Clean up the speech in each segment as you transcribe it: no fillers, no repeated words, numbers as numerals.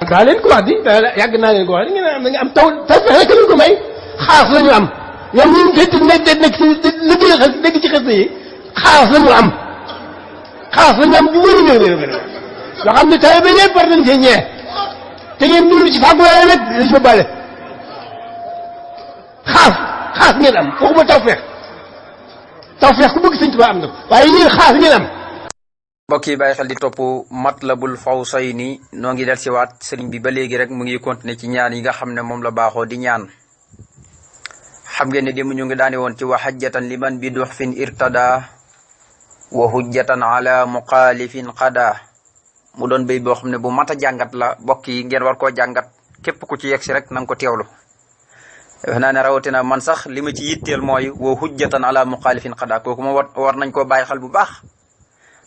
daa leen ko wax di yàgg naa leen ko wax di ngeen am taw rek lañ ko may xaas la ñu am ñoom ñu nekk ci dégg ci xas yi xaas la ñu am xaas la ñu am bu wér wér wér yoo xam ne taw bi ñëpp war nañ cee ñee te ngeen dund ci fàggu waaye nag dañ fa bale xaas ngeen am waxuma tawfeex ku bëgg Sëñ Tuubaa am na waaye yéen xaas ngeen am. mbokk yi bàyyi xel di topp Matlabul Fawzayni noo ngi del si waat sëriñ bi ba léegi rek mu ngi continuer ci ñaan yi nga xam ne moom la baaxoo di ñaan. xam ngeen ne démb ñu ngi daane woon ci wa hajjatan liman bi duxfin irtada wa hujjatan ala muxaalifin qada mu doon béy boo xam ne bu mat a jàngat la mbokk yi ngeen war koo jàngat képp ku ci yegg si rek na nga ko teewlu. defe naa ne rawatina man sax li ma ci yitteel mooy wa hujjatan ala muxaalifin qada kooku ma war nañ koo bàyyi xel bu baax.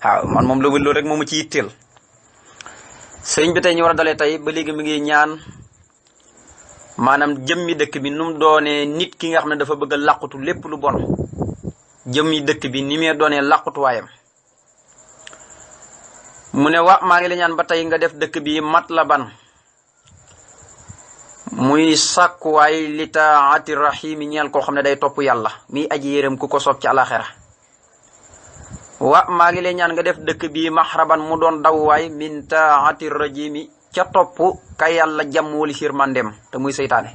waaw man moom loolu rek moomu ci yitteel sëriñ bi tey ñu war a dalee tey ba léegi mi ngi ñaan maanaam jëmmi dëkk bi nu mu doonee nit ki nga xam ne dafa bëgg a làqutu lépp lu bon jëmmi dëkk bi ni muy doonee làqutuwaayam mu ne maa ngi la ñaan ba tey nga def dëkk bi matlaban muy sàkkuwaay li taati rahimi ñeel koo xam ne day topp yàlla miy aji yéram ku ko soob ci alaxira maa ngi lay ñaan nga def dëkk bi maxraban mu doon dawwaay min taati rajimi ca topp ka yàlla jàmm wali sir mandem te muy seytaane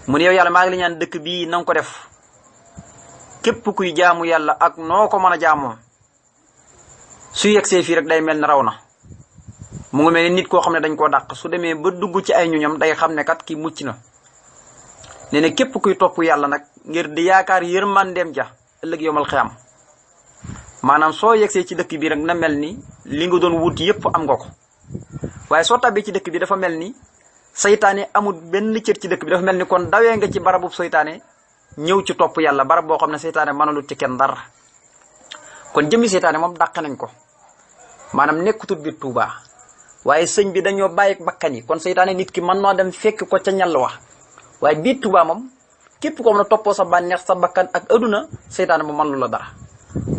mu ne yow yàlla maa ngi lay ñaan dëkk bii na nga ko def képp kuy jaamu yàlla ak noo ko mën a jaamoo su yegsee fii rek day mel ne raw na mu ngi mel ni nit koo xam ne dañ koo dàq su demee ba dugg ci ay ñuñam day xam ne kat ki mucc na nee na képp kuy topp yàlla nag ngir di yaakaar yërmandeem ja ëllëg yomal xiyam maanaam soo yegsee ci dëkk bi rek na mel ni li nga doon wut yépp am nga ko waaye soo tabbee ci dëkk bi dafa mel ni saytaane amul benn cër ci dëkk bi dafa mel ni kon dawee nga ci barabub saytaane ñëw ci topp yàlla barab boo xam ne saytaane mënalut ci kenn dara kon jëmmi saytaane moom dàq nañ ko maanaam nekkutut biir Tuuba waaye sëñ bi dañoo bàyyi bakkan yi kon saytaane nit ki mën noo dem fekk ko ca ñall wax waaye biir Tuuba moom képp ko xam ne toppoo sa bànneex sa bakkan ak aduna saytaane mu mën lu la dara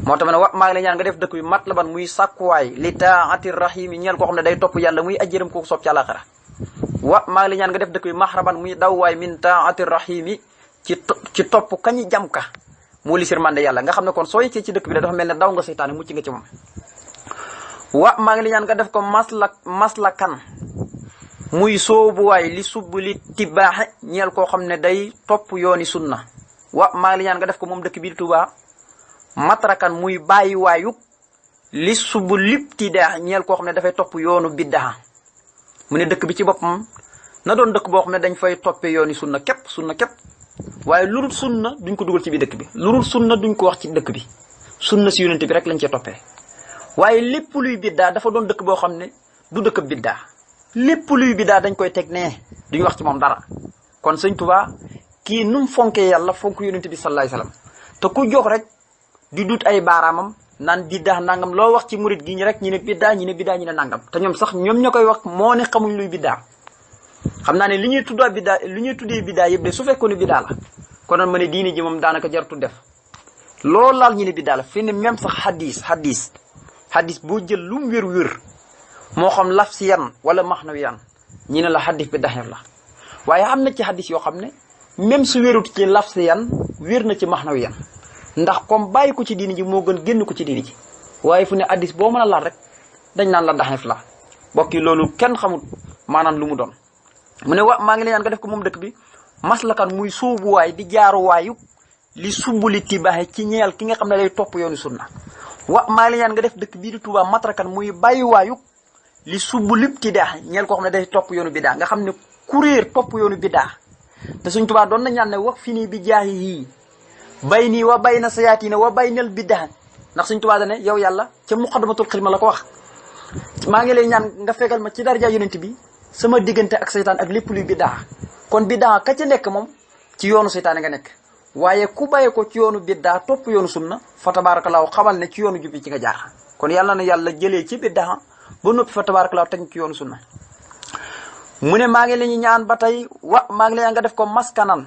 moo tax ma ne maa ngi lay ñaan nga def dëkk bi matlaban muy sàkkuwaay li taati rahimi ñeel koo xam ne day topp yàlla muy ajjëram ko soob ci àlaxira maa ngi lay ñaan nga def dëkk bi maxraban muy dawwaay min taati rahimi ci topp kañi jam ka moo li sirmande yàlla nga xam ne kon soo yeggee ci dëkk bi dafa mel ne daw nga seytaane mucc nga ci moom maa ngi lay ñaan nga def ko maslakan muy soobuwaay li subb li tibaaxe ñeel koo xam ne day topp yooni sunna maa ngi lay ñaan nga def ko moom dëkk bi di Tuubaa matrakan muy bàyyi waayuk li subu lip ti daax ñeel koo xam ne dafay topp yoonu biddaa mu ne dëkk bi ci boppam na doon dëkk boo xam ne dañ fay toppee yooni sunna képp waaye lu dul sunna duñ ko dugal ci biir dëkk bi lu dul sunna duñ ko wax ci dëkk bi sunna si yonent bi rek lañ cee toppee waaye lépp luy biddaa dafa doon dëkk boo xam ne du dëkk biddaa lépp luy biddaa dañ koy teg nee duñ wax ci moom dara kon sëñ Tuubaa kii nu mu fonkee yàlla fonk yonent bi sallallahu alayhi wasallam te ku jox rek di dut ay baaraamam naan biddaa nangam loo wax ci murit gi ñi rek ñi ne biddaa ñi ne nangam te ñoom sax ñoom ña koy wax moo ne xamuñ luy biddaa xam naa ne li ñuy tuddee biddaa yëpp de su fekkoon ne biddaa la konoon ma ne diini ji moom daanaka jartu def loolu laal ñi ne biddaa la fi ne même sax xadis boo jël lu mu wér moo xam lafsiyan wala maxnawiyan ñi ne la xadis bi daxir la waaye am na ci xadis yoo xam ne même su wérut ci lafsiyan wér na ci maxnawiyan ndax comme bàyyi ko ci diini ji moo gën génn ko ci diini ji waaye fu ne addis boo mën a laal rek dañ naan la daxif la bokki loolu kenn xamul maanaam lu mu doon mu ne maa ngi lay ñaan nga def ko moom dëkk bi maslakan muy sóobuwaay di jaaruwaayu li sumbuli tibaaxe ci ñeel ki nga xam ne day topp yoonu sunna maa ngi lay ñaan nga def dëkk bii di Tuubaa matrakan muy bàyyiwaayu li sumbulib ti daax ñeel koo xam ne day topp yoonu biddaa nga xam ne kuréer topp yoonu biddaa te suñ Tuubaa doon na ñaan ne wax fi nii bi jaayi yii bay nii wa bay na sayaatina wa bay nel biddaa ndax suñ Tuubaa dane yow yàlla ca muqaddamatul xidma la ko wax maa ngi lay ñaan nga fegal ma ci daraja yonent bi sama diggante ak seytaan ak lépp luy biddaa kon biddaa ka ci nekk moom ci yoonu seytaane nga nekk waaye ku bàyyi ko ci yoonu biddaa topp yoonu sunna fa tabaarakallaahu xamal ne ci yoonu jub ci nga jaar kon yàlla na yàlla jëlee ci biddaa ba noppi fa tabaarakallaahu teg ci yoonu sunna mu ne maa ngi la ñu ñaan ba tey maa ngi la ñaan nga def ko maskanan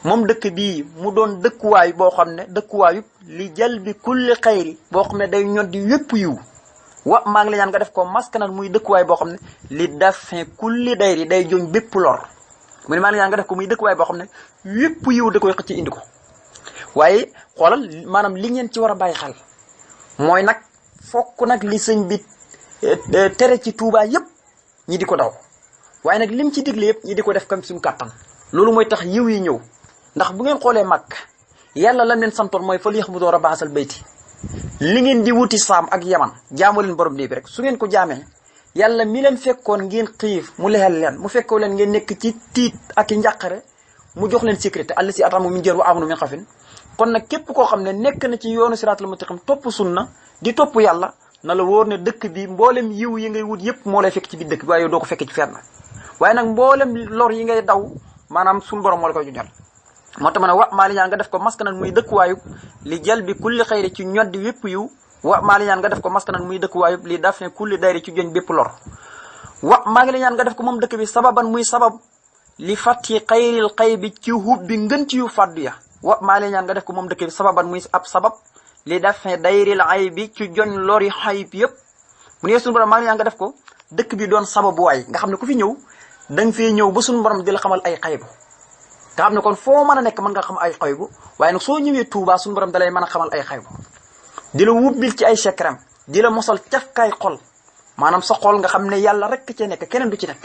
moom dëkk bii mu doon dëkkuwaay boo xam ne dëkkuwaayu li jël bi kulli xayri boo xam ne day ñoddi wépp yiw maa ngi la ñaan nga def ko maskanan muy dëkkuwaay boo xam ne li dafin kulli dayri day joñ bépp lor mu ne maa ngi la ñaan nga def ko muy dëkkuwaay boo xam ne wépp yiw da koy xëcc indi ko waaye xoolal maanaam li ngeen ci war a bàyyi xel mooy nag fokk nag li sëñ bi tere ci Tuubaa yépp ñi di ko daw waaye nag lim ci digle yépp ñi di ko def comme suñu kàttan loolu mooy tax yiw yi ñëw ndax bu ngeen xoolee mag yàlla lam leen santoon mooy fa li yax mu door a baasal bayti li ngeen di wuti saam ak yaman jaamu leen borom nii bi rek su ngeen ko jaamee yàlla mi leen fekkoon ngeen xiif mu lexel leen mu fekkoo leen ngeen nekk ci tiit ak i njàqare mu jox leen sécurité àll si atamu min jër wa amanu min xafin kon nag képp koo xam ne nekk na ci yoonu siraatal mustaqim topp sunna di topp yàlla na la wóor ne dëkk bi mboolem yiw yi ngay wut yépp moo lay fekk ci biir dëkk bi waaye yow doo ko fekk ci fenn waaye nag mboolem lor yi ngay daw maanaam suñu borom moo la koy joñal moo tax ma ne maa li ñaan nga def ko maskanan muy dëkkuwaayu li jël bi kulli xayri ci ñoddi wépp yiw maa li ñaan nga def ko maskanan muy dëkkuwaayu li daf ne kulli dayri ci joñ bépp lor maa ngi la ñaan nga def ko moom dëkk bi sababan muy sabab li fatti xayril xay bi ci hub bi ngën ci yu fàddu ya maa li ñaan nga def ko moom dëkk bi sababan muy ab sabab li daf ne dayril ay bi ci joñ lori xayib yépp mu ne suñu borom maa ngi la ñaan nga def ko dëkk bi doon sababu waay nga xam ne ku fi ñëw da nga fee ñëw ba suñu borom di la xamal ay xaybu nga xam ne kon foo mën a nekk mën nga xam ay xaybu waaye nag soo ñëwee Touba suñu borom dalay mën a xamal ay xaybu di la wubbil ci ay secret di la mosal cafkaay xol maanaam sa xol nga xam ne yàlla rek cee nekk keneen du ci nekk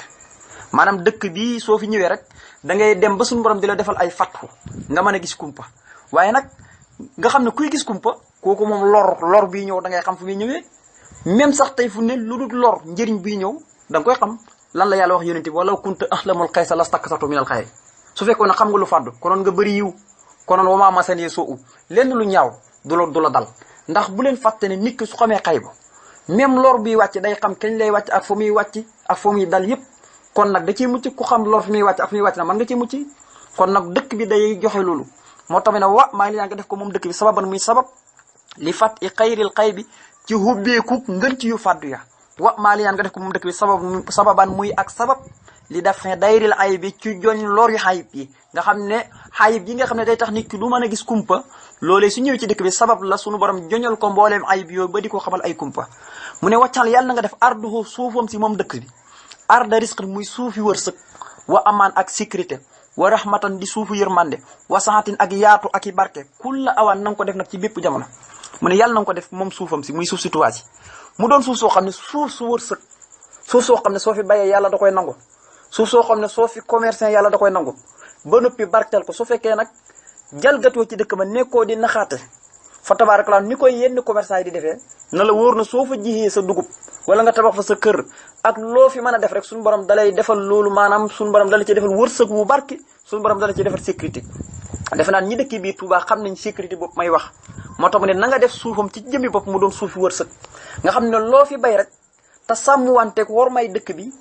maanaam dëkk bi soo fi ñëwee rek da ngay dem ba suñu borom di la defal ay fattu nga mën a gis kumpa waaye nag nga xam ne kuy gis kumpa kooku moom lor bii ñëw da ngay xam fu muy ñëwee même sax tey fu ne lu dul lor njëriñ bii ñëw da nga koy xam lan la yàlla wax yonent bi walaw kunta ahlamul xaysa lastaksartu minal xayri su fekkoon ne xam nga lu fàddu konoon nga bëri yiw konoon wama masani soo u lenn lu ñaaw du la dal ndax bu leen fàtte ne nit ki su xamee xaybu même lor bi wàcc day xam kañ lay wàcc ak fa muy wàcc ak fa muy dal yépp kon nag da ciy mucc ku xam lor fi muy wàcc ak fi muy wàcc na mën nga ciy mucc kon nag dëkk bi day joxe loolu moo tamit ne maa ngi yaa nga def ko moom dëkk bi sababan muy sabab li fat i xayril xay bi ci hubbeeku ngën ci yu fàddu ya maa li yaan nga def ko moom dëkk bi sababan muy ak sabab li daf ne dayril ayib bi ci joñ lor yu xayib yi nga xam ne xayib yi nga xam ne day tax nit ki du mën a gis kumpa loolee su ñëwee ci dëkk bi sabab la suñu borom joñal ko mbooleem ayib yooyu ba di ko xamal ay kumpa mu ne wàccal yàlla na nga def arduhu suufam si moom dëkk bi arda risque muy suufi wërsëg wa amaan ak sécurité wa rahmatan di suufu yërmande wa saxatin ak yaatu ak i barke kulla awaan na nga ko def nag ci bépp jamono mu ne yàlla na nga ko def moom suufam si muy suuf si tuwaas yi mu doon suuf soo xam ne suuf su wërsëg suuf soo xam ne soo fi bayee yàlla da koy nangu suuf soo xam ne soo fi commerçant yàlla da koy nangu ba noppi barkeel ko su fekkee nag jalgatoo ci dëkk ba nekkoo di naxaate fa tabaarakallaa ni koy yenn commerçant yi di defee na la wóor na soo fa jiyee sa dugub wala nga tabax fa sa kër ak loo fi mën a def rek suñu borom dalay defal loolu maanaam suñu borom dala ci defal wërsëg wu barki suñu borom dala ci defal sécurité defe naan ñi dëkk bii Touba xam nañ sécurité bopp may wax moo tax mu ne na nga def suufam ci jëmmi bopp mu doon suufi wërsëg nga xam ne loo fi bay rek te sàmmwanteeg war may dëkk bi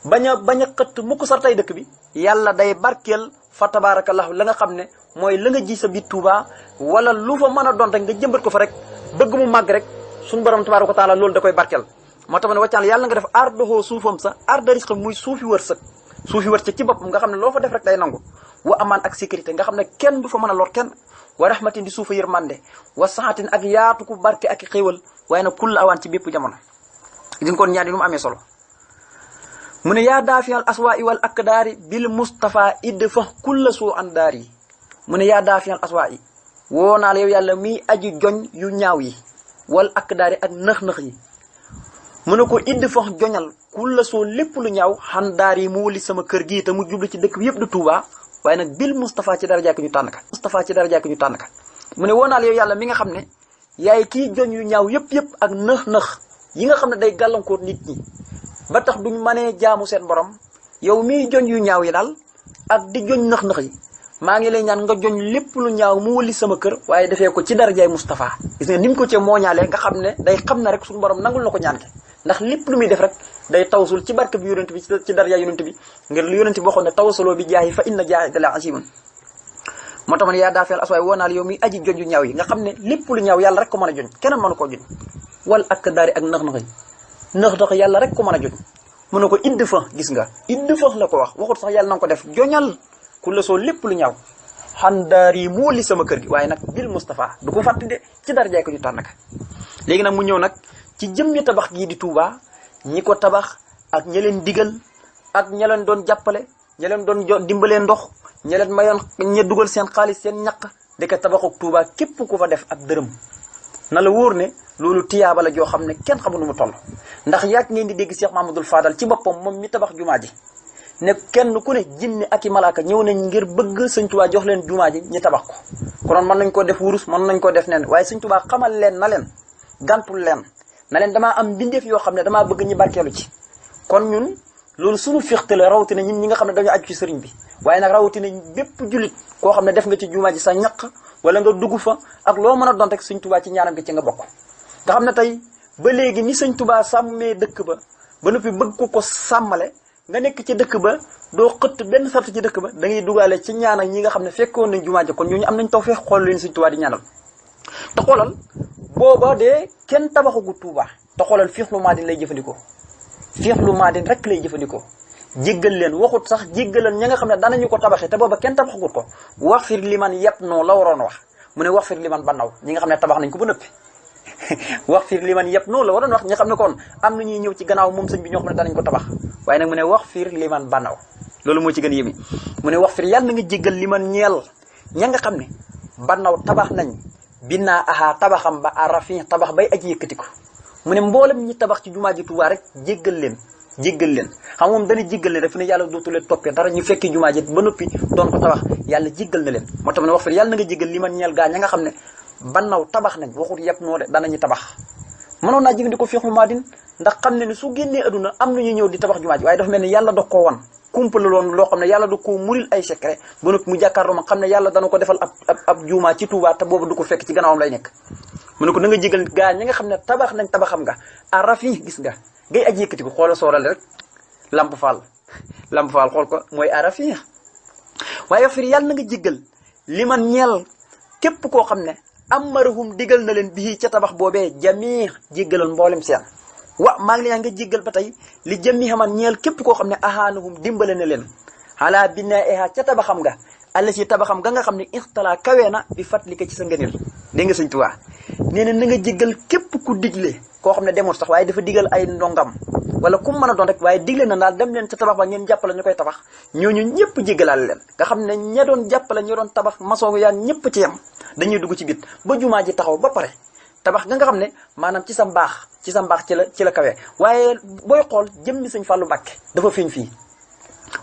bañ a xëtt mukk sartay dëkk bi yàlla day barkeel fa tabarakallahu la nga xam ne mooy la nga ji sa biir Touba wala lu fa mën a doon rek nga jëmbat ko fa rek bëgg mu màgg rek suñu borom tabaraka taala loolu da koy barkeel moo tax ne wàccaan yàlla nga def ardohoo suufam sa arda risque muy suufi wërsëg ci boppam nga xam ne loo fa def rek day nangu wa amaan ak sécurité nga xam ne kenn du fa mën a lor kenn wa rahmatin di suufa yërmande wa saxatin ak yaatu ku barke ak xéewal waaye nag kulla awaan ci bépp jamono di nga kon ñaari nu mu amee solo mu ne yaa daafiyal aswaa wal akdaari bil Mustafa idd fa kulla soo an daar yi mu ne yaa daafiyal aswaa yi woo naa la yow yàlla miy aji joñ yu ñaaw yi wal akdaari ak nëx-nëx yi mu ne ko idd fa joñal kulla soo lépp lu ñaaw xan daar yi mu wëli sama kër gii te mu jublu ci dëkk bi yëpp du Touba waaye nag bil Mustafa ci dara jàkk ñu tànn ka mu ne woo naa la yow yàlla mi nga xam ne yaay kii joñ yu ñaaw yëpp ak nëx-nëx yi nga xam ne day gàllankoor nit ñi ba tax duñ mënee jaamu seen borom yow miy joñ yu ñaaw yi daal ak di joñ nëx-nëx yi maa ngi lay ñaan nga joñ lépp lu ñaaw mu wëli sama kër waaye defee ko ci darajaay Moustapha gis nga ni mu ko ci mooñaalee nga xam ne day xam ne rek suñu borom nangul na ko ñaan ke ndax lépp lu muy def rek day tawsul ci barke bi yonent bi ci daraja yonent bi ngir lu yonent bi waxoon ne tawsaloo bi jaahi fa inna jaahi la asimun. moo tax man yaa daa feel aswaay woo naa la yow mi aji joñ yu ñaaw yi nga xam ne lépp lu ñaaw yàlla rek ko mën a joñ keneen mënu koo joñ wal ak daari ak nax-nax yàlla rek ko mën a joñ mu ne ko idd fa gis nga idd fa la ko wax waxut sax yàlla na nga ko def joñal ku la soo lépp lu ñaaw xandaar yi moo li sama kër gi waaye nag bil Moustapha du ko fàtte de ci darajaay ko ñu tànn ka léegi nag mu ñëw nag ci jëmmi tabax gii di Touba ñi ko tabax ak ña leen digal ak ña leen doon jàppale ña leen doon dimbalee ndox ña leen mayoon ña dugal seen xaalis seen ñaq di ko tabaxuk Touba képp ku fa def ab dërëm na la wóor ne loolu tiyaaba la joo xam ne kenn xamul nu mu toll ndax yàgg ngeen di dégg Cheikh Mamadou Fadal ci boppam moom mi tabax jumaa ji ne kenn ku ne jinne ak i malaaka ñëw nañ ngir bëgg sëñ Touba jox leen jumaa ji ñu tabax ko konoon mën nañ ko def wurus mën nañ ko def nen waaye sëñ Touba xamal leen na leen gàntul leen na leen damaa am mbindeef yoo xam ne damaa bëgg ñu barkeelu ci kon ñun loolu suñu fixte la rawatina ñun ñi nga xam ne dañu aju ci sëriñ bi waaye nag rawatina bépp julit koo xam ne def nga ci jumaa ji sa ñaq wala nga dugg fa ak loo mën a doon rek sëñ Touba ci ñaanam gi ci nga bokk nga xam ne tey ba léegi ni sëñ Touba sàmmee dëkk ba noppi bëgg ko sàmmale nga nekk ci dëkk ba doo xëtt benn sart ci dëkk ba da ngay dugaale ci ñaan ak ñi nga xam ne fekkoon nañ jumaa ji kon ñooñu am nañ tawfeex xool leen sëñ Touba di ñaanal te xoolal booba de kenn tabaxagu Touba te xoolal fiixlu maadin lay jëfandikoo fiixlu maadin rek lay jëfandikoo jéggal leen waxut sax jéggalan ña nga xam ne danañu ko tabaxee te booba kenn tabaxagut ko wax fir liman yëpp noo la waroon wax mu ne wax fir liman bannaw ñi nga xam ne tabax nañ ko ba nëppi wax fir liman yëpp noonu la waroon wax ñi xam ne kon am na ñuy ñëw ci gannaaw moom sëñ bi ñoo xam ne danañ ko tabax waaye nag mu ne wax fir liman bannaw loolu moo ci gën yémi mu ne wax fir yàlla na nga jéggal liman ñeel ña nga xam ne bannaw tabax nañ binnaa aha tabaxam ba arafi tabax bay aji yëkkati ko mu ne mboolem ñi tabax ci jumaa ji Tuubaa rek jéggal leen xam moom dana jéggal leen rek fi ne yàlla dootu leen toppee dara ñu fekki jumaa ji ba noppi doon ko tabax yàlla jéggal na leen moo tax mu ne wax fir yàlla na nga jéggal liman ñeel gaa ña nga xam ne bannaw tabax nañ waxut yëpp noo de danañu tabax mënoon naa jëfandikoo fiixlu maadin ndax xam ne ne su génnee aduna am nañu ñëw di tabax jumaa ji waaye dafa mel ni yàlla dox koo wan kumpa la loon loo xam ne yàlla du ko muril ay secret ba noppi mu jàkkaarloo ma xam ne yàlla dana ko defal ab jumaa ci Touba te boobu du ko fekk ci gannaawam lay nekk mu ne ko na nga jégal gaa ñi nga xam ne tabax nañ tabaxam nga a rafi gis nga ngay aji yëkkati ko xoola soorale rek lamp faal xool ko mooy a rafi waaye fir yàlla na nga jégal li man ñeel képp koo xam ne amarahum digal na leen bii ca tabax boobee jamii jéggalal mboolem seen maa ngi leen nga jéggal ba tey li jamii xaman ñeel képp koo xam ne ahaanahum dimbale na leen xalaa binaiha ca tabaxam nga àlla si tabaxam nga xam ne ixtala kawee na bi fàttalika ci sa ngëneel dégg nga sëñ Tuubaa nee na nga jéggal képp ku digle koo xam ne demul sax waaye dafa digal ay ndongam wala ku mën a doon rek waaye digle na daal dem leen ca tabax ba ngeen jàppale ñu koy tabax ñooñu ñëpp jéggalaale leen nga xam ne ña doon jàppale ña doon tabax maçon yaa ñëpp ci yem dañuy dugg ci bit ba jumaa ji taxaw ba pare tabax nga xam ne maanaam ci sa mbaax ci la kawee waaye booy xool jëmmi sëñ Fàllu Mbàkke dafa feeñ fii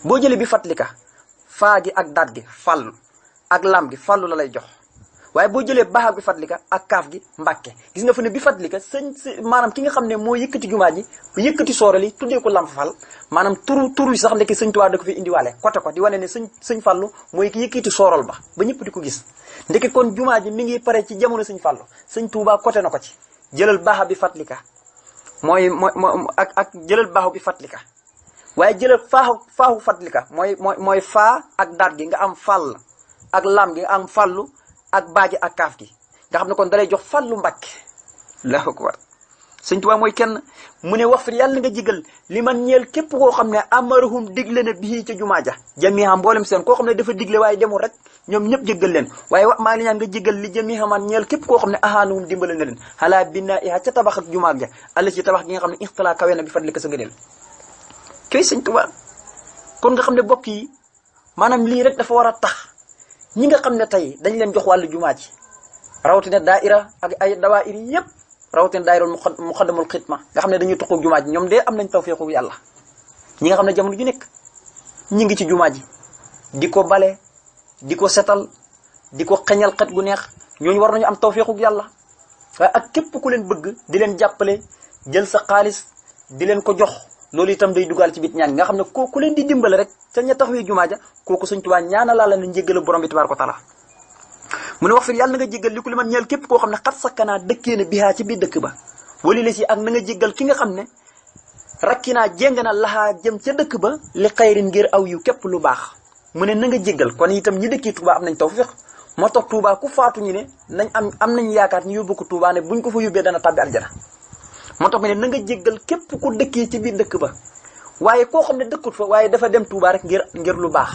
boo jëlee bi fàttalika faa gi ak daat gi fàllu ak lam gi fàllu la lay jox waaye boo jëlee baax bi fàttalika ak kaaf gi Mbàkke gis nga fa ne bi fàttalika maanaam ki nga xam ne moo yëkkati jumaa ji yëkkati sooral yi tuddee ko lamp fal maanaam turu yi sax ndekki sëñ Tuubaa da ko fi indiwaale côté ko di wane ne sëñ Fàllu mooy ki yëkkati sooral ba ñëpp di ko gis ndeke kon jumaa ji mi ngi pare ci jamono sëñ Fàllu sëñ Tuubaa côté na ko ci jëlal baax bi fàttalika mooy ak jëlal baaxu bi fàttalika waaye jëlal faaxu fàttalika mooy faa ak daat gi nga am fàll ak lam gi nga am fàllu ak baaji ak kaaf gi nga xam ne kon dalay jox Fàllu Mbàkke Allahu akbar sëñ Tuubaa mooy kenn mu ne wax fi yàlla nga jigal li man ñeel képp koo xam ne amarahum digle na bii ca jumaa ja jamiha mboolem seen koo xam ne dafa digle waaye demul rek ñoom ñëpp jéggal leen waaye wax maa ngi ñaan nga jégal li jamiha man ñeel képp koo xam ne ahaanahum dimbale na leen xalaa binaiha ca tabax ak jumaa ja alla ci tabax gi nga xam ne ixtala kawe na bi fadlika sa gëneel koy sëñ Tuubaa kon nga xam ne bokk yi maanaam lii rek dafa war a tax ñi nga xam ne tey dañ leen jox wàllu jumaa ji rawatina daaira ak ay dawaayir yëpp rawatina daayira muxaddamul xidma nga xam ne dañuy tuxu jumaa ji ñoom de am nañ tawfeexu yàlla ñi nga xam ne jamono ju nekk ñi ngi ci jumaa ji di ko bale di ko setal di ko xeñal xet gu neex ñooñu war nañu am tawfeexu yàlla waaye ak képp ku leen bëgg di leen jàppale jël sa xaalis di leen ko jox loolu itam day dugal ci biit ñaan nga xam ne ku leen di dimbale rek ca ña taxawee jumaa ja kooku Sëñ Tuubaa ñaanalaa la na njéggal borom bi tabaaraka wa taala mu ne wax fi yàlla na nga jéggal li ku li man ñeel képp koo xam ne xat sakkanaa dëkkee na bihaa ci biir dëkk ba wali la si ak na nga jéggal ki nga xam ne rakki naa jéng na laxaa jëm ca dëkk ba li xayrin ngir aw yu képp lu baax mu ne na nga jéggal kon itam ñi dëkkee Touba am nañ tawfiq moo tax Touba ku faatu ñu ne nañ am nañ yaakaar ñu yóbbu ko Touba ne buñ ko fa yóbbee dana tàbbi aljana moo tax mu ne na nga jéggal képp ku dëkkee ci biir dëkk ba waaye koo xam ne dëkkut fa waaye dafa dem Touba rek ngir lu baax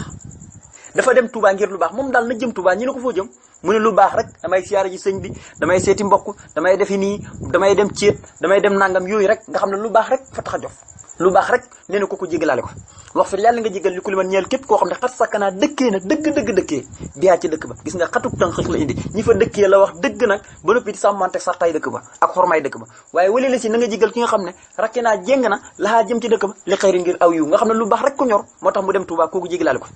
dafa dem Touba ngir lu baax moom daal na jëm Touba ñu ne ko foo jëm mu ne lu baax rek damay siyaare ji sëñ bi damay seeti mbokk damay defi nii damay dem céet damay dem nangam yooyu rek nga xam ne lu baax rek fa tax a jof lu baax rek nee na ko jégalaale ko wax fi yàlla nga jégal li ku li man ñeel képp koo xam ne xat sakkanaa dëkkee nag dëgg dëkkee biyaa ci dëkk ba gis nga xatuk tànk la indi ñi fa dëkkee la wax dëgg nag ba noppi di sàmmante sartay dëkk ba ak xormaay dëkk ba waaye wali la si na nga jégal ki nga xam ne rakke naa jéng na laxaa jëm ci dëkk ba li xëyri ngir aw yu nga xam ne lu baax rek ko ñor moo tax mu dem Touba kooku jégalaale ko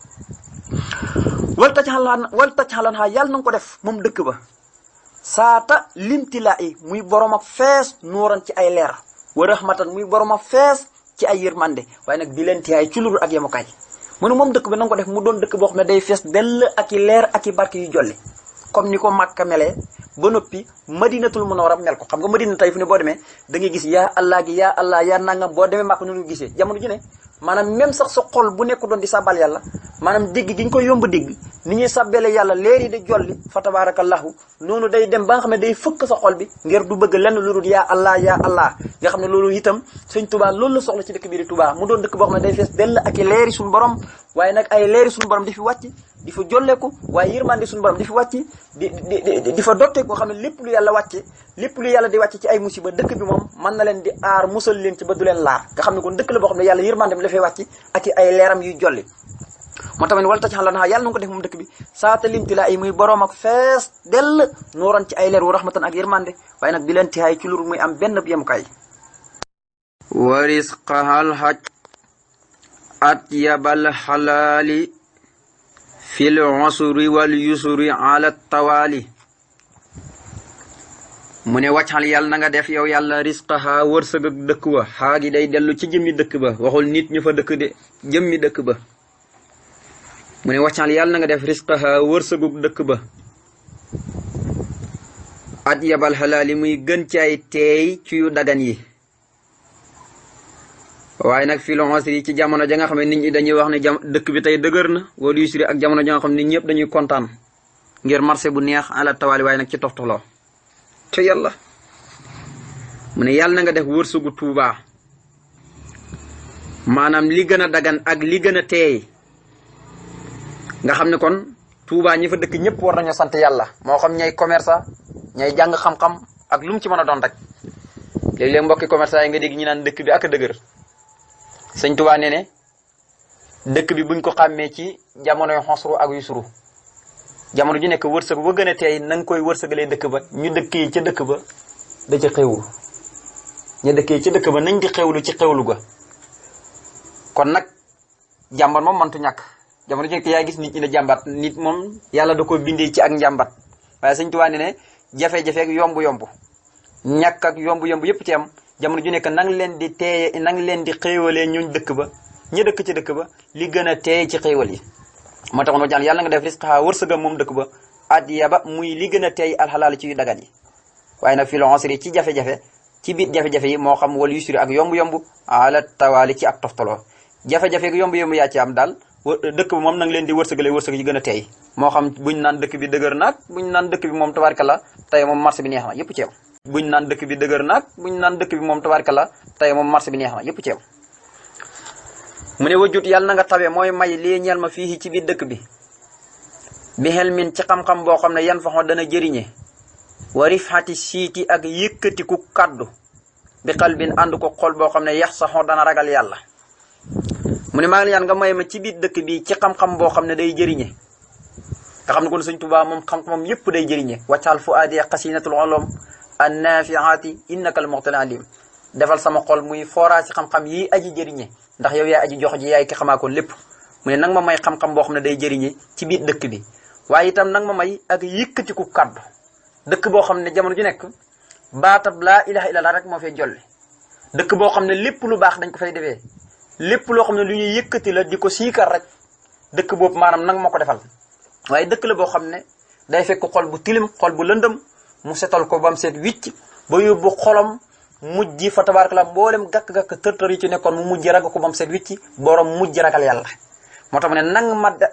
wal taj xalan xaa yàlla na nga ko def moom dëkk ba saata limtilaa yi muy borom ak fees nuuran ci ay leer wa rahmatan muy borom ak fees ci ay yërmande waaye nag di leen tiyaay ci luru ak yemukaay mu ne moom dëkk bi na nga ko def mu doon dëkk boo xam ne day fees dell ak i leer ak i barke yu jolli comme ni ko Makka melee ba noppi Madinatul Munawwara mel ko xam nga Madina tey fu ne boo demee da ngay gis yaa allah gi yaa allah yaa nangam boo demee Makka noonu gisee jamono ju ne maanaam même sax sa xol bu nekk doon di sàbbal yàlla maanaam dégg gi ñu ko yomb dégg ni ñuy sàbbele yàlla leer yi di jolli fa tabarakallahu noonu day dem ba nga xam ne day fëkk sa xol bi ngir du bëgg lenn lu dul yaa allah nga xam ne loolu itam sëñ Touba loolu la soxla ci dëkk bii di Touba mu doon dëkk boo xam ne day fees dell ak i leeri suñu borom waaye nag ay leeri suñu borom di fi wàcc di fa jolleeku waaye yërmande suñu borom di fi wàcc di fa dotteeku nga xam ne lépp lu yàlla wàcce lépp lu yàlla di wàcce ci ay musiba dëkk bi moom mën na leen di aar musal leen ci ba du leen laar nga xam ne kon dëkk la boo xam ne yàlla yërmande la fay wàcc ak i ay leeram yuy jolli moo tamit wala tax xalan yàlla na ko def moom dëkk bi saata limtilaa yi muy borom ak fees dell nooran ci ay leer wu rahmatan ak yërmande waaye nag di leen tiyaay ci lur muy am benn yemukaay wa risqahal haj atyabal xalaali fil usri wal yusri ala tawaali mu ne wàccal yàlla na nga def yow yàlla risqaha wërsëg ak dëkk ba xaa gi day dellu ci jëmmi dëkk ba waxul nit ñu fa dëkk de jëmmi dëkk ba mu ne wàccal yàlla na nga def risqaha wërsëgug dëkk ba at yabal xalaali muy gën ci ay teey ci yu dagan yi waaye nag fil usri ci jamono ja nga xam ne nit ñi dañuy wax ne dëkk bi tey dëgër na wala yusri ak jamono ja nga xam ne nit ñëpp dañuy kontaan ngir marché bu neex ala tawaali waaye nag ci toftaloo te yàlla mu ne yàlla na nga def wërsëgu Tuuba maanaam li gën a dagan ak li gën a teey nga xam ne kon Touba ñi fa dëkk ñëpp war nañoo sant yàlla moo xam ñay commerçant ñay jàng xam-xam ak lu mu ci mën a doon rek léeg-léeg mbokki commerçant yi nga dégg ñu naan dëkk bi ak a dëgër sëñ Touba nee ne dëkk bi buñ ko xàmmee ci jamonoy xosru ak yusru jamono ju nekk wërsëg ba gën a teey na nga koy wërsëgalee dëkk ba ñu dëkkee ca dëkk ba da ca xewlu ñu dëkkee ca dëkk ba nañ di xewlu ci xewlu ga kon nag jàmbat moom mëntu ñàkk jamono ji yaa gis nit ñi ne jàmbat nit moom yàlla da ko bindee ci ak njàmbat waaye sëñ Tuubaa ne jafe-jafe ak yomb-yomb ñàkk ak yomb-yomb yëpp ci am jamono ju nekk nang leen di teeye nang leen di xéewalee ñooñ dëkk ba ñu dëkk ci dëkk ba li gën a teey ci xéewal yi moo tax no jàll yàlla nga def risqaha wërsëgam moom dëkk ba addiya ba muy li gën a teey alxalaal ci yu dagan yi waaye nag fil usri ci jafe-jafe ci biir jafe-jafe yi moo xam wala yusri ak yomb-yomb ala tawaali ci ak toftaloo jafe-jafe ak yomb-yomb yaa ci am daal dëkk bi moom nang leen di wërsëgalee wërsëg yi gën a teey moo xam buñ naan dëkk bi dëgër naag buñ naan dëkk bi moom tabaarkalla tey moom marché bi neex na yëpp ci am buñ naan dëkk bi dëgër naag buñ naan dëkk bi moom tabaarkalla tey moom marché bi neex na yëpp ci am mu ne wajjut yàlla na nga tabe mooy may lii ñeel ma fii ci biir dëkk bi bi xel min ci xam-xam boo xam ne yan faxoo dana jëriñe wa rifxati siiti ak yëkkatiku kaddu bi xalbin ànd ko xol boo xam ne yax saxoo dana ragal yàlla mu ne maa ngi ñaan nga may ma ci biir dëkk bi ci xam-xam boo xam ne day jëriñe nga xam ne kon sëñ Tuubaa moom xam-xamam yëpp day jëriñe waccaal fu aadi xasinatul ulum an nafiati innaka al muxtal alim defal sama xol muy fooraa ci xam-xam yi aji jëriñe ndax yow yaay aji jox ji yaay ki xamaakoon lépp mu ne nag ma may xam-xam boo xam ne day jëriñe ci biir dëkk bi waaye itam nag ma may ak yëkkatiku kaddu dëkk boo xam ne jamono ju nekk baatab laa ilaha illallah rek moo fay jolle dëkk boo xam ne lépp lu baax dañ ko fay defee lépp loo xam ne lu ñuy yëkkati la di ko siikar rek dëkk boobu maanaam nag ma ko defal waaye dëkk la boo xam ne day fekk xol bu tilim xol bu lëndëm mu setal ko ba mu seet wicc ba yóbbu xolam mujj fa tabarakallah mboolem gàkk-gàkk tër-tër yi ci nekkoon mu mujj ragal ko bam set wicci borom mujj ragal yàlla moo tax mu ne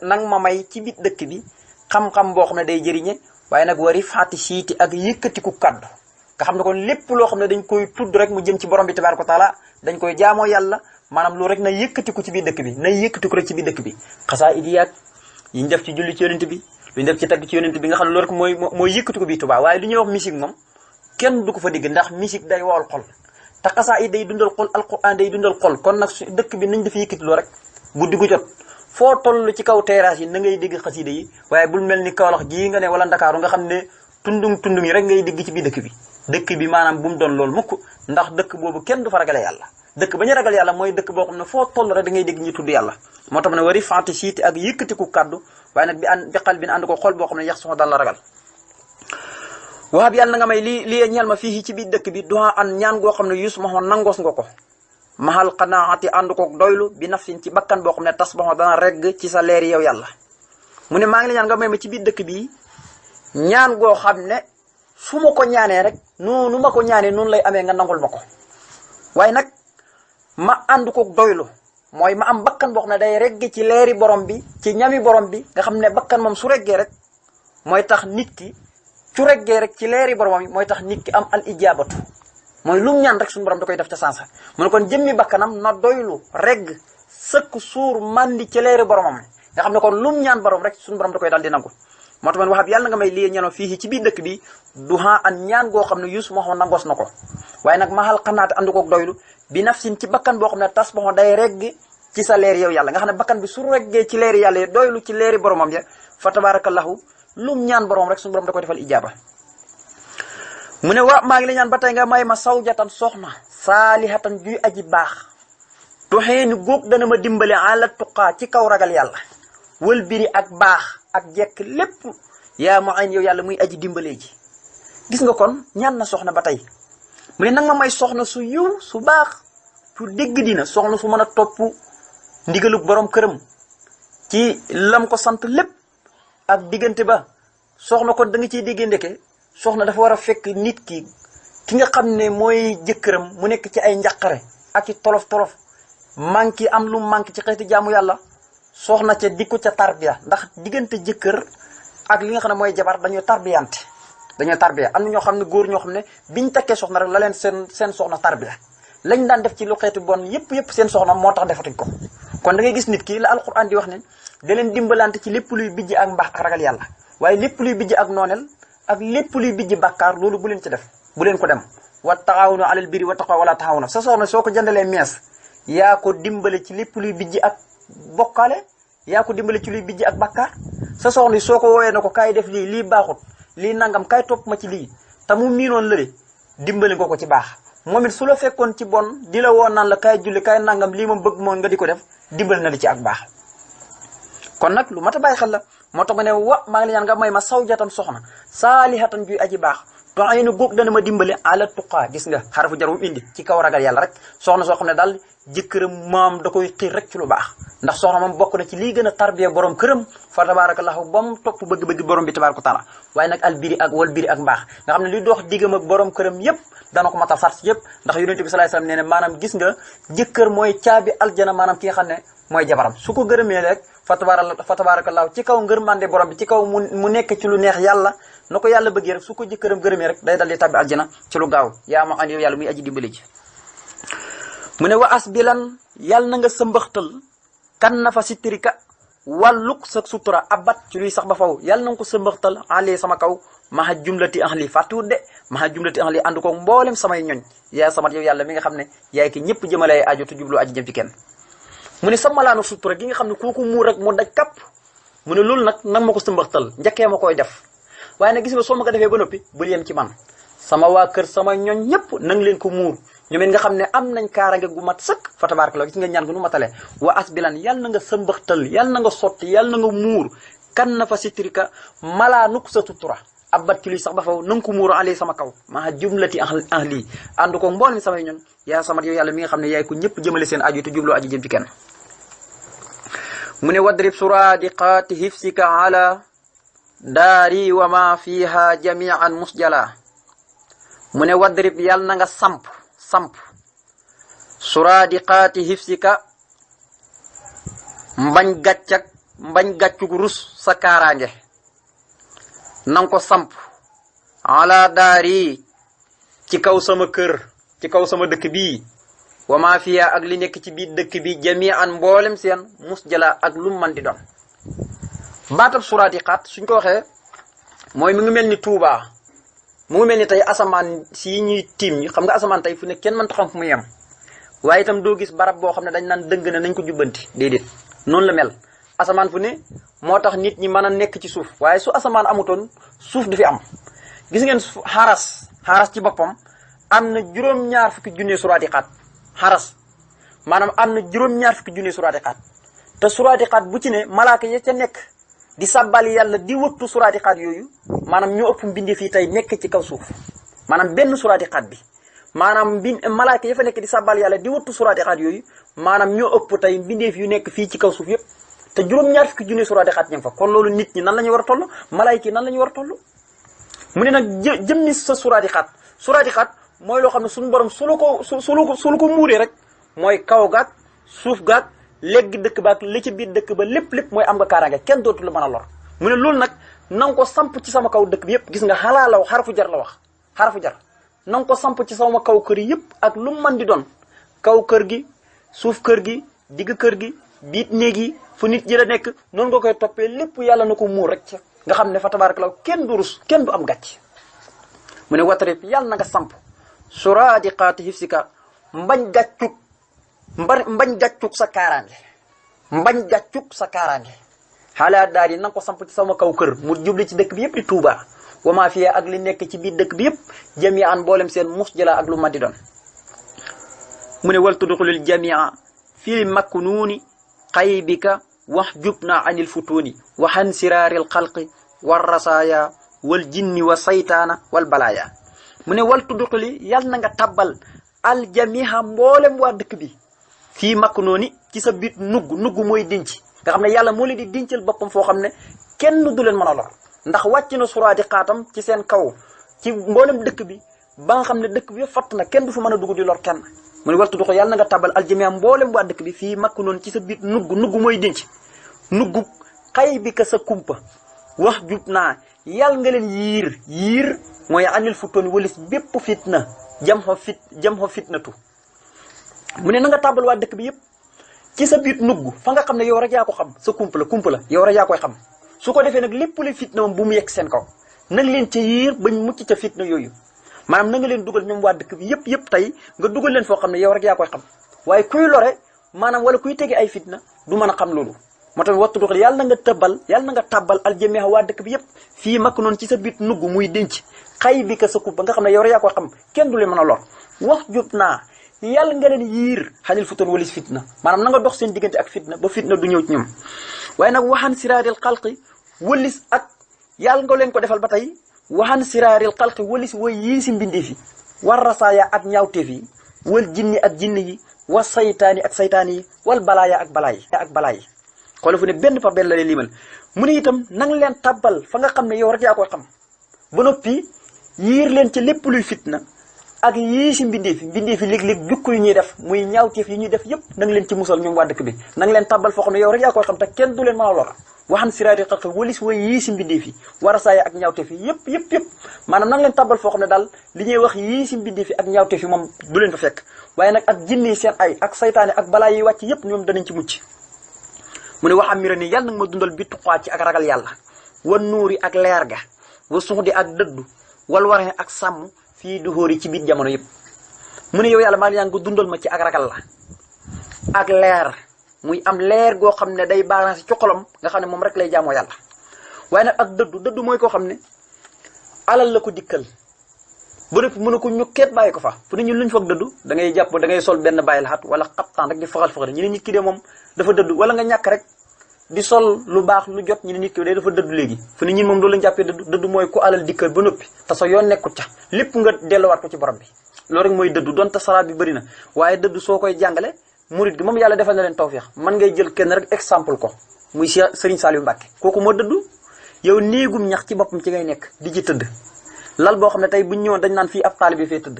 nang ma may ci biir dëkk bi xam-xam boo xam ne day jëriñe waaye nag wari faati siiti ak yëkkatiku kaddu nga xam ne kon lépp loo xam ne dañ koy tudd rek mu jëm ci borom bi tabaraka taala dañ koy jaamoo yàlla maanaam loolu rek na yëkkatiku ci biir dëkk bi na yëkkatiku rek ci biir dëkk bi xasaa idiyaat yi ñu def ci julli ci yonent bi lu ñu def ci tagg ci yonent bi nga xam ne loolu rek mooy yëkkatiku bi Tuubaa waaye lu ñuy wax musique moom kenn du ko fa digg ndax musique day wowal xol te xasaa it day dundal xol alquran day dundal xol kon nag dëkk bi nañ dafa yëkkati loo rek guddi gu jot foo toll ci kaw terrasse yi na ngay dégg xasida yi waaye bul mel ni Kaolack gii nga ne wala Ndakaaru nga xam ne tundung yi rek ngay dégg ci biir dëkk bi maanaam bu mu doon loolu mukk ndax dëkk boobu kenn du fa ragale yàlla dëkk ba ñu ragal yàlla mooy dëkk boo xam ne foo toll rek da ngay dégg ñu tudd yàlla moo tax ne wari fanti siiti ak yëkkatiku kaddu waaye nag bi xal bi ànd ko xol boo xam ne yax soxo dal la ragal waa bi yàlla na nga may lii ñeel ma fii ci biir dëkk bi duha an ñaan goo xam ne yus ma xoon nangoos nga ko mahal qanaati ànd ko doylu bi nafsin ci bakkan boo xam ne tas ba dana regg ci sa leeri yow yàlla mu ne maa ngi la ñaan nga may ma ci biir dëkk bi ñaan goo xam ne fu ma ko ñaanee rek noonu ma ko ñaanee noonu lay amee nga nangul ma ko waaye nag ma ànd ko doylu mooy ma am bakkan boo xam ne day regg ci leeri borom bi ci ñami borom bi nga xam ne bakkan moom su reggee rek mooy tax nit ki su reggee rek ci leeri boromam yi mooy tax nit ki am al ijaabatu mooy lu mu ñaan rek suñu borom da koy def ca sansa mu ne kon jëmmi bakkanam na doylu regg sëkk suur mandi ci leeri boromam nga xam ne kon lu mu ñaan borom rek suñu borom da koy dal di nangu moo tax man waxab yàlla nga may lii ñanoo fii ci biir dëkk bi duha an ñaan goo xam ne yus moo xam nangoos na ko waaye nag mahal xanaate ànd koog doylu bi nafsin ci bakkan boo xam ne tas boo day regg ci sa leer yow yàlla nga xam ne bakkan bi su reggee ci leeri yàlla doylu ci leeri boromam ya fa tabarakallahu lu mu ñaan borom rek suñu borom da koy defal ijaaba mu ne maa ngi la ñaan ba tey nga may ma sawjatan soxna saalihatan juy aji baax tuxeeni góog dana ma dimbale ala tuqaa ci kaw ragal yàlla wël biri ak baax ak jekk lépp yaa ma ayn yow yàlla muy aji dimbalee ji gis nga kon ñaan na soxna ba tey mu ne nag ma may soxna su yiw su baax su dégg dina soxna su mën a topp ndigalu borom këram ci lam ko sant lépp ak diggante ba soxna kon da nga ciy déggee ndeke soxna dafa war a fekk nit ki nga xam ne mooy jëkkëram mu nekk ci ay njàqare ak ci tolof-tolof manqué am lu manqué ci xeeti jaamu yàlla soxna ca di ko ca tarbiya ndax diggante jëkkër ak li nga xam ne mooy jabar dañoo tarbiyante dañoo tarbiya am na ñoo xam ne góor ñoo xam ne biñ takkee soxna rek la leen seen soxna tarbiya lañ daan def ci lu xeeti bon yëpp seen soxna moo tax defatuñ ko kon da ngay gis nit ki la alquran di wax ne da leen dimbalante ci lépp luy bijj ak mbaax ak ragal yàlla waaye lépp luy bijj ak nooneel ak lépp luy bijj bàkkaar loolu bu leen ci def bu leen ko dem wa taxawunu alal birri wa taqwa wala taxawuna sa soxna soo ko jëndalee mees yaa ko dimbale ci lépp luy bijj ak bokkaale yaa ko dimbale ci luy bijj ak bàkkaar sa soxna soo ko woowee na ko kaay def lii baaxut lii nangam kaay topp ma ci lii te mu miinoon lële dimbale nga ko ci baax moom it su la fekkoon ci bon di la woon naan la kaay julli kaay nangam lii moom bëgg moon nga di ko def dimbale na li ci ak baax kon nag lu mat a bàyyi xel la moo tax ma ne maa ngi la ñaan nga may ma sawjatan soxna saalihatan juy aji baax to ay nu góog dana ma dimbale ala tuqaa gis nga xarafu jar wu indi ci kaw ragal yàlla rek soxna soo xam ne daal jëkkëram maam da koy xiir rek ci lu baax ndax soxna moom bokk na ci lii gën a tarbiya borom këram fa tabarakallahu ba mu topp bëgg-bëgg borom bi tabaraka taala waaye nag al biri ak wal biri ak mbaax nga xam ne li dox diggam ak borom këram yépp dana ko matal sart yépp ndax yonent bi sallallahu alayhi wasallam nee ne maanaam gis nga jëkkër mooy caabi aljana maanaam ki nga xam ne mooy jabaram su ko gërëmee rek fa tabarakallahu ci kaw ngërmande borom bi ci kaw mu nekk ci lu neex yàlla na ko yàlla bëggee rek su ko jëkkëram gërëmee rek day dal di tabbi aljana ci lu gaaw yaa ma an yow yàlla muy aji dimbali ji mu ne wa as bilan yàlla na nga sëmbaxtal kan na fa sitrika wàlluk sa sutura abat ci luy sax ba faw yàlla na nga ko sëmbaxtal ali sama kaw maha jumlati ahli fàttuwut de maha jumlati ahli ànd ko mboolem samay ñoñ yaa samat yow yàlla mi nga xam ne yaay ki ñëpp jëmale aju te jublu aji jëm ci kenn mu ne sama malaanu sutura gi nga xam ne kooku muur rek mu daj kapp mu ne loolu nag nag ma ko sëmbaxtal njëkkee ma koy def waaye nag gis nga soo ma ko defee ba noppi bul yem ci man sama waa kër sama ñoñ ñëpp nang leen ko muur ñoom it nga xam ne am nañ kaarange gu mat sëkk fa tabarakallah gis nga ñaan gu nu matale wa asbilan yàlla na nga sëmbaxtal yàlla na nga sotti yàlla na nga muur kan na fa sitrika malaanuk sa sutura abat ci luy sax ba faw na nga ko muur ali sama kaw maa jumlati ahli ànd ko mboolem samay ñoñ yaa samat yow yàlla mi nga xam ne yaay ko ñëpp jëmale seen aju te jublu aji jëm ci kenn mu ne wadrib suradiqaati hifsika ala daari wa ma fiha jamian musjala mu ne wadrib yàlla na nga samp suraadiqaati hifsika mbañ gàccug rus sa kaaraange nanga ko samp ala daari ci kaw sama kër ci kaw sama dëkk bii wa maa fiya ak li nekk ci biir dëkk bi jami'an mboolem seen musjala ak lu man di doon baatab suraadiqaat suñ ko waxee mooy mi ngi mel ni Tuubaa mu ngi mel ni tey asamaan si ñuy tiim ñi xam nga asamaan tey fu ne kenn mënta xam fu mu yem waaye itam doo gis barab boo xam ne dañ naan dëng na nañ ko jubbanti déedéet noonu la mel asamaan fu ne moo tax nit ñi mën a nekk ci suuf waaye su asamaan amutoon suuf du fi am gis ngeen xaras ci boppam am na juróom-ñaar fukki junne suraadiqaat xaras maanaam am na juróom-ñaar fukki junne suraadiqaat te suraadiqaat bu ci ne malaaka ya ca nekk di sàbbal yàlla di wëttu suraadiqaat yooyu maanaam ñoo ëpp mbindeef yi tey nekk ci kaw suuf maanaam benn suraadiqaat bi maanaam malaaka ya fa nekk di sàbbal yàlla di wëttu suraadiqaat yooyu maanaam ñoo ëpp tey mbindeef yu nekk fii ci kaw suuf yëpp te juróom-ñaar fukki junne suraadiqaat ña fa kon loolu nit ñi nan la ñu war a toll malaayka yi nan la ñu war a toll mu ne nag jëmmi sa suraadiqaat mooy loo xam ne suñu borom su la ko muuree rek mooy kaw gaag suuf gaag léegi dëkk ba ak li ci biir dëkk ba lépp mooy am nga kaaraange kenn dootu la mën a lor mu ne loolu nag na nga ko samp ci sama kaw dëkk bi yëpp gis nga xalaa la wax xarafu jar la wax xarafu jar na nga ko samp ci sama kaw kër yëpp ak lu mu mën di doon kaw kër gi suuf kër gi digg kër gi biit néeg yi fu nit ji la nekk noonu nga koy toppee lépp yàlla na ko muur rek ca nga xam ne fa tabaarakallaa kenn du rus kenn du am gàcc mu ne watarib yàlla na nga samp suraadiqaati hifsika mbañ gàccug sa kaaraange xaalaa daal yi na nga ko samp ci sama kaw kër mu jubli ci dëkk bi yëpp di Tuubaa wa maa fiya ak li nekk ci biir dëkk bi yëpp jami'an mboolem seen musjala ak lu ma di doon mu ne wal tudxulil jamia fil maknuuni xaybika wax jub naa anil futuuni waxan siraaril xalqi war rasaaya wal jinni wa saytaana wal balaaya mu ne wal tudxuli yal na nga tabbal al jamiha mboolem waa dëkk bi fii maknuuni ci sa biit nugg mooy denc nga xam ne yàlla moo leen di dencal boppam foo xam ne kenn du leen mën a lor ndax wàcc na suraadiqaatam ci seen kaw ci mboolem dëkk bi ba nga xam ne dëkk bi yëpp fatt na kenn du fa mën a dugg di lor kenn mu ne waltu duxo yàlla na nga tabal aljamia mboolem waa dëkk bi fii makku noonu ci sa biir nugg mooy denc nugg xay bi ka sa kumpa wax jub naa yàlla nga leen yiir mooy anil futooni walis bépp fitna jam xo fitnatu mu ne na nga tabal waa dëkk bi yëpp ci sa biir nugg fa nga xam ne yow rek yaa ko xam sa kumpa la yow rek yaa koy xam su ko defee nag lépp lu fitna moom bu mu yegg seen kaw nang leen ca yiir bañ mucc ca fitna yooyu maanaam na nga leen dugal ñoom waa dëkk bi yëpp tey nga dugal leen foo xam ne yow rek yaa koy xam waaye kuy lore maanaam wala kuy tege ay fitna du mën a xam loolu moo tax wattu duxal yàlla na nga tabbal aljamiha waa dëkk bi yëpp fii makk noonu ci sa biir nugg muy denc xay bi ka sa kumpa nga xam ne yow rek yaa koy xam kenn du leen mën a lor wax jub naa yàlla nga leen yiir xanil futoon walis fitna maanaam na nga dox seen diggante ak fitna ba fitna du ñëw ci ñoom waaye nag waxaan siraaril xalqi walis ak yàlla nga leen ko defal ba tey waxaan siraaril xalqi walis way yii si mbindeef yi war rasaaya ak ñaawteef yi wal jinni ak jinni yi wa saytaani ak saytaani yi wal balaaya ak balaa yi xoolal fu ne benn par benn la leen limal mu ne itam nang leen tabbal fa nga xam ne yow rek yaa koy xam ba noppi yiir leen ci lépp luy fitna ak yii si mbindeef yi léeg-léeg jukk yu ñuy def muy ñaawteef yi ñuy def yëpp nang leen ci musal ñoom waa dëkk bi nang leen tabbal foo xam ne yow rek yaa koy xam te kenn du leen mën a lor waxan siraari xalqi walis way yii si mbindeef yi war a saaya ak ñaawteef yi yëpp maanaam nang leen tabbal foo xam ne daal li ñuy wax yii si mbindeef yi ak ñaawteef yi moom du leen fa fekk waaye nag ak jinni seen ay ak saytaane ak balaa yi wàcc yëpp ñoom danañ ci mucc mu ne wax am mira ni yàlla nag ma dundal bi tuqaa ci ak ragal yàlla wan nuuri ak leer ga wa suxdi ak dëddu wal waree ak sàmm fii du xóori ci biir jamono yëpp mu ne yow yàlla maa ngi nga dundal ma ci ak ragal la ak leer muy am leer goo xam ne day balancé ci xolam nga xam ne moom rek lay jaamoo yàlla waaye nag ak dëddu mooy koo xam ne alal la ko dikkal ba nëpp mën a ko ñukkeet bàyyi ko fa fu ne ñun luñ foog dëddu da ngay jàpp da ngay sol benn bàyyi laxat wala xaptaan rek di faxal ñu ne nit ki de moom dafa dëddu wala nga ñàkk rek di sol lu baax lu jot ñu ne nit ki day dafa dëddu léegi fu ne ñun moom loolu lañ jàppee dëddu mooy ku alal dikkal ba noppi te sa yoon nekkut ca lépp nga delluwaat ko ci borom bi loolu rek mooy dëddu donte saraat bi bëri na waaye dëddu soo koy jàngale murit gi moom yàlla defal na leen tawfeex man ngay jël kenn rek exemple ko muy Serigne Saliou Mbacké kooku moo dëddu yow néegum ñax ci boppam ci ngay nekk di ci tëdd lal boo xam ne tey buñ ñëwoon dañ naan fii ab taalibe fee tëdd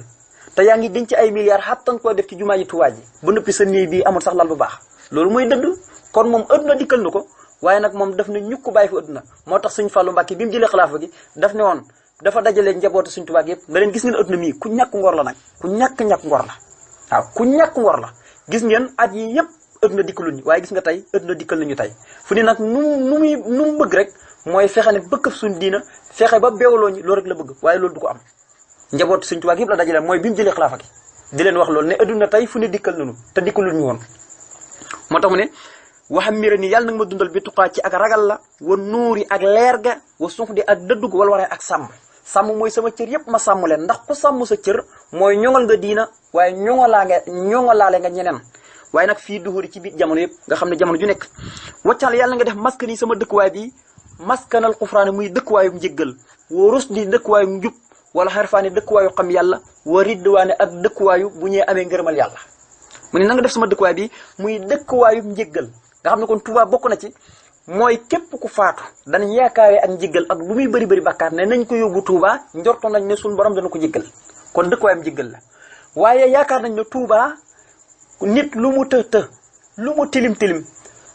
te yaa ngi denc ay milliards xattan koo def ci jumaa ji Tuubaa ji ba noppi sa néeg bii amul sax lal bu baax loolu mooy dëdd. kon moom adduna dikkal na ko waaye nag moom daf na ñukk bàyyi fi adduna moo tax Sëñ Fallu Mbàkke bi mu jëlee xilaafa gi daf ne woon dafa dajale njabootu Sëñ Tuubaa yëpp nga leen gis ngeen adduna mii ku ñàkk ngor la nag ku ñàkk ngor la waaw ku ñàkk ngor la gis ngeen at yi yëpp adduna dikkaluñ waaye gis nga tey adduna dikkal nañu tey fu ni nag nu mu bëgg rek mooy fexe ne bëkk suñ diina fexe ba beewloo ñi loolu rek la bëgg waaye loolu du ko am njabootu Sëñ Tuubaa yëpp la dajale mooy bi mu jëlee xilaafa gi di leen wax loolu ne adduna tey fu ne dikkal nañu te dikkaluñ ñu woon moo tax mu ne waxam mira ni yàlla nag ma dundal bi tuqaa ci ak ragal la wa nuuri ak leer ga wa suux di ak dëddug wala waree ak sàmm mooy sama cër yëpp ma sàmm leen ndax ku sàmm sa cër mooy ñoŋal nga diina waaye ñoŋalaale nga ñeneen waaye nag fii duhuri ci biir jamono yëpp nga xam ne jamono ju nekk waccaal yàlla nga def maskan yi sama dëkkuwaay bi maskanal xufraane muy dëkkuwaayum njëggal wa rus di dëkkuwaayum njub wala xarfaane dëkkuwaayu xam yàlla wa ridwaane ak dëkkuwaayu bu ñee amee ngërëmal yàlla mu ne na nga def sama dëkkuwaay bi muy dëkkuwaayum njëggal nga xam ne kon Tuubaa bokk na ci mooy képp ku faatu danañ yaakaaree ak njëggal ak lu muy bëri bëri bàkkaar ne nañ ko yóbbu Tuubaa njorto nañ ne suñu borom dana ko jéggal kon dëkkuwaayam njëggal la waaye yaakaar nañ ne Tuubaa nit lu mu të lu mu tilim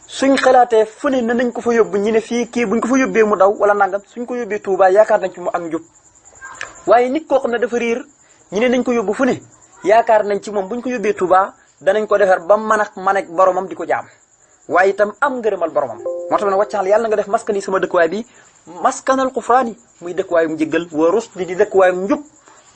suñ xalaatee fu ne nañ ko fa yóbbu ñu ne fii kii buñ ko fa yóbbee mu daw wala nangam suñ ko yóbbee Tuubaa yaakaar nañ ci mu ak njub waaye nit koo xam ne dafa riir ñu ne nañ ko yóbbu fu ne yaakaar nañ ci moom buñ ko yóbbee Tuubaa danañ ko defar ba man ak boromam di ko jaam waaye itam am ngërëmal boromam moo tax ne wàccaal yàlla nga def maskan yi sama dëkkuwaay bi maskanal xufraani muy dëkkuwaayum njëggal wa rus di dëkkuwaayum njub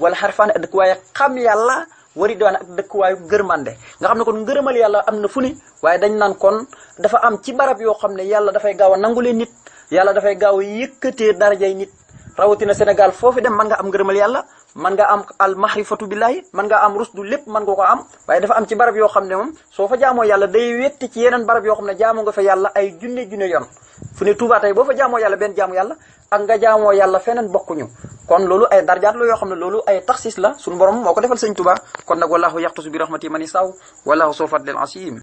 wala xarfaane ak dëkkuwaay xam yàlla wari doon ak dëkkuwaayu ngërmande nga xam ne kon ngërëmal yàlla am na fu ni waaye dañ naan kon dafa am ci barab yoo xam ne yàlla dafay gaaw a nangulee nit yàlla dafay gaaw a yëkkatee darajay nit rawatina Sénégal foofu dem mën nga am ngërëmal yàlla mën nga am al mahrifatu billahi mën nga am rusdu lépp mën nga ko am waaye dafa am ci barab yoo xam ne moom soo fa jaamoo yàlla day wetti ci yeneen barab yoo xam ne jaamoo nga fa yàlla ay junne yoon fu ne Tuubaa tey boo fa jaamoo yàlla benn jaamu yàlla ak nga jaamoo yàlla feneen bokkuñu kon loolu ay darjaat la yoo xam ne loolu ay taxsis la suñu borom moo ko defal Sëñ Tuubaa kon nag wallahu yaxtasu bi rahmati man yasaw wallahu soo fadlil asim